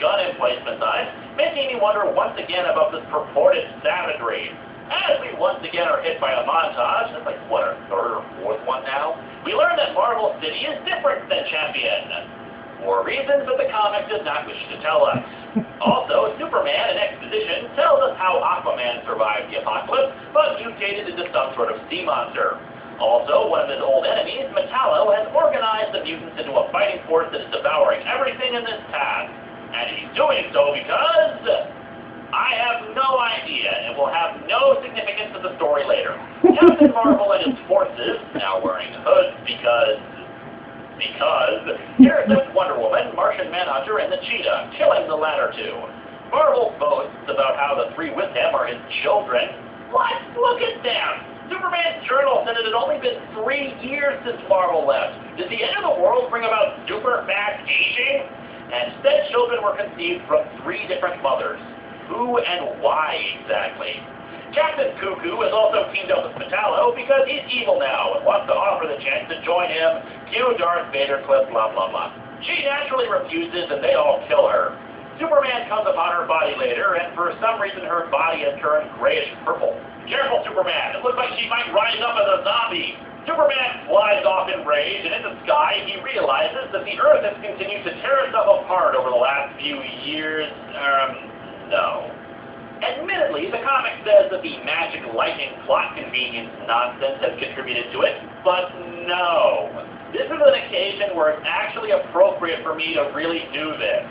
gun emplacement signs, making me wonder once again about this purported savagery. As we once again are hit by a montage, that's like, what, our third or fourth one now? We learn that Marvel City is different than Champion, for reasons that the comic does not wish to tell us. Also, Superman in Exposition tells us how Aquaman survived the apocalypse, but mutated into some sort of sea monster. Also, one of his old enemies, Metallo, has organized the mutants into a fighting force that is devouring everything in this path. And he's doing so because I have no idea, and will have no significance to the story later. Captain Marvel and his forces, now wearing hoods because here's this Wonder Woman, Martian Manhunter, and the Cheetah, killing the latter two. Marvel boasts about how the three with him are his children. What? Look at them! Superman's journal said it had only been 3 years since Marvel left. Did the end of the world bring about super fast aging? And said children were conceived from 3 different mothers. Who and why exactly? Captain Cuckoo has also teamed up with Metallo because he's evil now and wants to offer the chance to join him. Cue Darth Vader clip, blah blah blah. She naturally refuses and they all kill her. Superman comes upon her body later and for some reason her body has turned grayish purple. Careful, Superman, it looks like she might rise up as a zombie. Superman flies off in rage, and in the sky he realizes that the Earth has continued to tear itself apart over the last few years. No. Admittedly, the comic says that the magic lightning plot convenience nonsense has contributed to it, but no. This is an occasion where it's actually appropriate for me to really do this.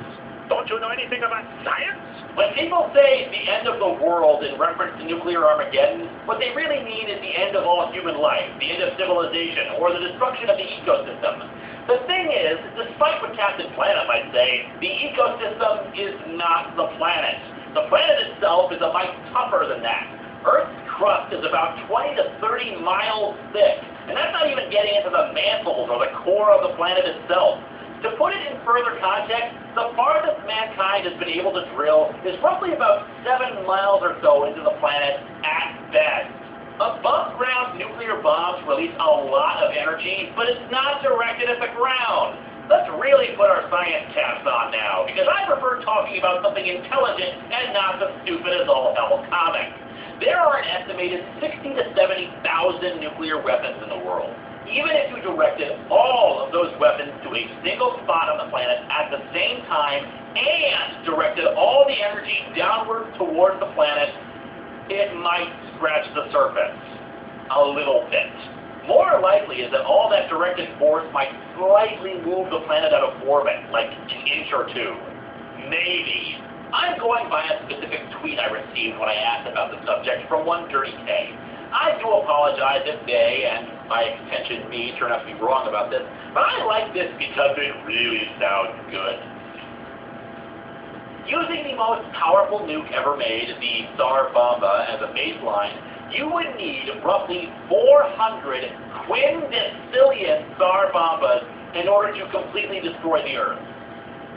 Don't you know anything about science? When people say the end of the world in reference to nuclear Armageddon, what they really mean is the end of all human life, the end of civilization, or the destruction of the ecosystem. The thing is, despite what Captain Planet might say, the ecosystem is not the planet. The planet itself is a mite tougher than that. Earth's crust is about 20 to 30 miles thick, and that's not even getting into the mantles or the core of the planet itself. To put it in further context, the farthest mankind has been able to drill is roughly about 7 miles or so into the planet at best. Above-ground nuclear bombs release a lot of energy, but it's not directed at the ground. Let's really put our science caps on now, because I prefer talking about something intelligent and not the stupid as all hell comic. There are an estimated 60 to 70,000 nuclear weapons in the world. Even if you directed all of those weapons to a single spot on the planet at the same time and directed all the energy downward toward the planet, it might scratch the surface a little bit. More likely is that all that directed force might slightly move the planet out of orbit, like an inch or two. Maybe. I'm going by a specific tweet I received when I asked about the subject from one Dirty K. I do apologize if they, and by extension me, turn out to be wrong about this, but I like this because it really sounds good. Using the most powerful nuke ever made, the Tsar Bomba, as a baseline, you would need roughly 400 quindecillion Tsar Bombas in order to completely destroy the Earth.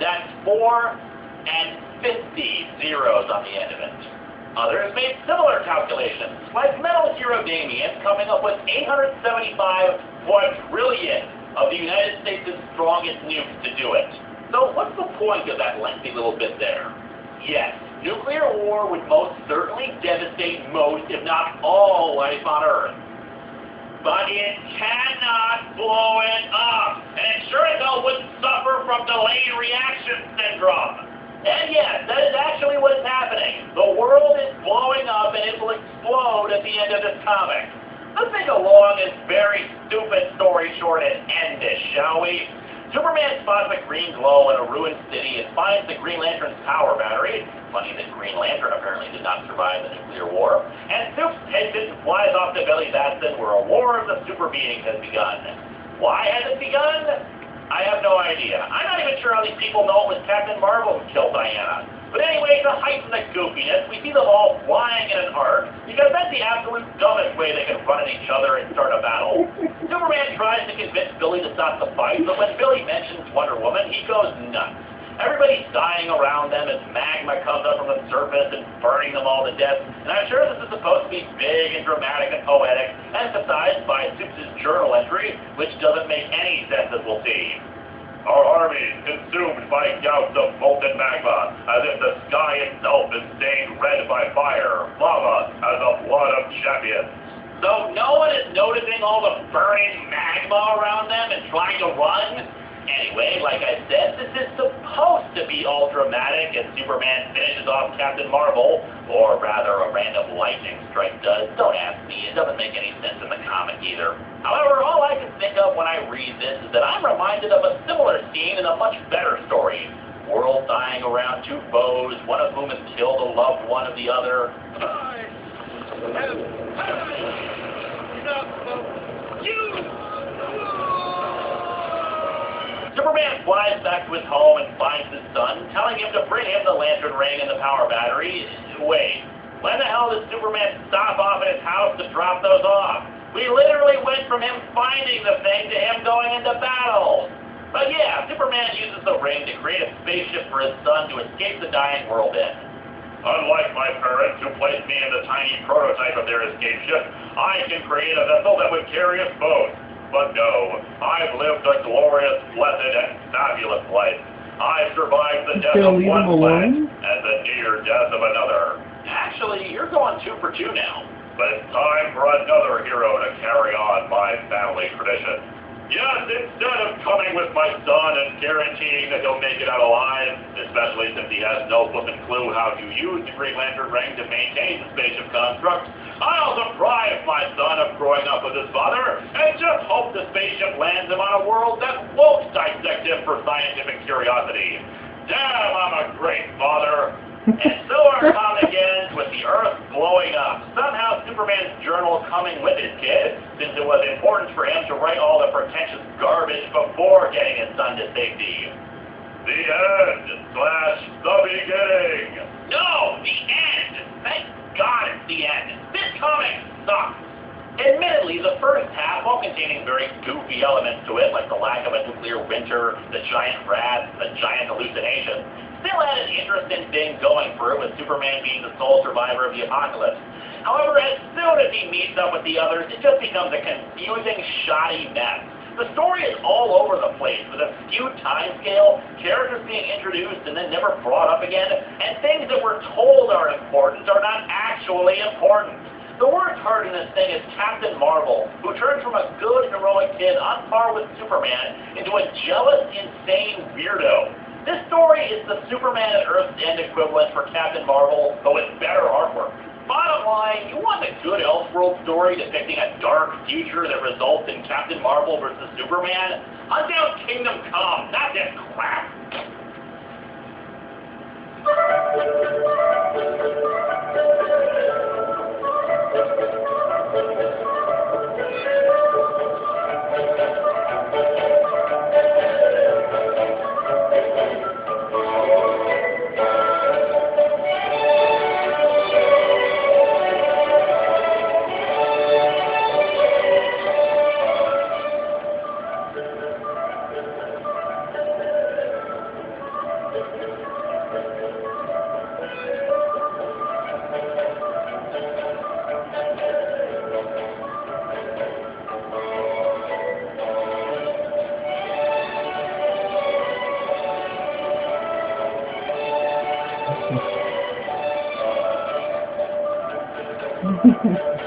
That's 4 and 50 zeros on the end of it. Others made similar calculations, like Metal Hero Damien coming up with 875 quadrillion of the United States' strongest nukes to do it. So what's the point of that lengthy little bit there? Yes, nuclear war would most certainly devastate most, if not all, life on Earth. But it cannot blow it up, and it sure as hell wouldn't suffer from delayed reaction syndrome. And yes, that is actually what is happening. The world is blowing up and it will explode at the end of this comic. Let's make a long and very stupid story short and end this, shall we? Superman spots a green glow in a ruined city and finds the Green Lantern's power battery. Funny that Green Lantern apparently did not survive the nuclear war. And Soup takes it and flies off to Billy Batson, where a war of the super beings has begun. Why has it begun? I have no idea. I'm not even sure how these people know it was Captain Marvel who killed Diana. But anyway, to heighten the goofiness, we see them all flying in an arc, because that's the absolute dumbest way they can run at each other and start a battle. Superman tries to convince Billy to stop the fight, but when Billy mentions Wonder Woman, he goes nuts. Everybody's dying around them as magma comes up from the surface and burning them all to death. And I'm sure this is supposed to be big and dramatic and poetic, emphasized by Supes' journal entry, which doesn't make any sense, as we'll see. Our armies consumed by gouts of molten magma, as if the sky itself is stained red by fire, lava as the blood of champions. So no one is noticing all the burning magma around them and trying to run? Anyway, like I said, this is supposed to be all dramatic as Superman finishes off Captain Marvel, or rather a random lightning strike does. Don't ask me, it doesn't make any sense in the comic either. However, all I can think of when I read this is that I'm reminded of a similar scene in a much better story. World dying around two foes, one of whom has killed a loved one of the other. I have enough of you! Superman flies back to his home and finds his son, telling him to bring him the lantern ring and the power battery. Wait, when the hell did Superman stop off at his house to drop those off? We literally went from him finding the thing to him going into battle. But yeah, Superman uses the ring to create a spaceship for his son to escape the dying world in. Unlike my parents who placed me in the tiny prototype of their escape ship, I can create a vessel that would carry us both. But no, I've lived a glorious, blessed, and fabulous life. I survived the death of one planet and the near death of another. Actually, you're going 2 for 2 now. But it's time for another hero to carry on my family tradition. Yes, instead of coming with my son and guaranteeing that he'll make it out alive, especially since he has no flippin' clue how to use the Green Lantern ring to maintain the spaceship construct, I'll deprive my son of growing up with his father and just hope the spaceship lands him on a world that won't dissect him for scientific curiosity. Damn, I'm a great father. And so our comic ends with the Earth blowing up. Somehow Superman's journal coming with his kid, since it was important for him to write all the pretentious garbage before getting his son to safety. The end / the beginning. No, the end. Thank God it's the end. This comic sucks. Admittedly, the first half, while containing very goofy elements to it, like the lack of a nuclear winter, the giant rats, the giant hallucination, still had an interesting thing going for it, with Superman being the sole survivor of the apocalypse. However, as soon as he meets up with the others, it just becomes a confusing, shoddy mess. The story is all over the place, with a skewed timescale, characters being introduced and then never brought up again, and things that we're told are important are not actually important. The worst part in this thing is Captain Marvel, who turns from a good, heroic kid on par with Superman into a jealous, insane weirdo. This story is the Superman at Earth's End equivalent for Captain Marvel, but with better artwork. Bottom line, you want a good Elseworld story depicting a dark future that results in Captain Marvel versus Superman? Hunt down Kingdom Come, not this crap. Thank you.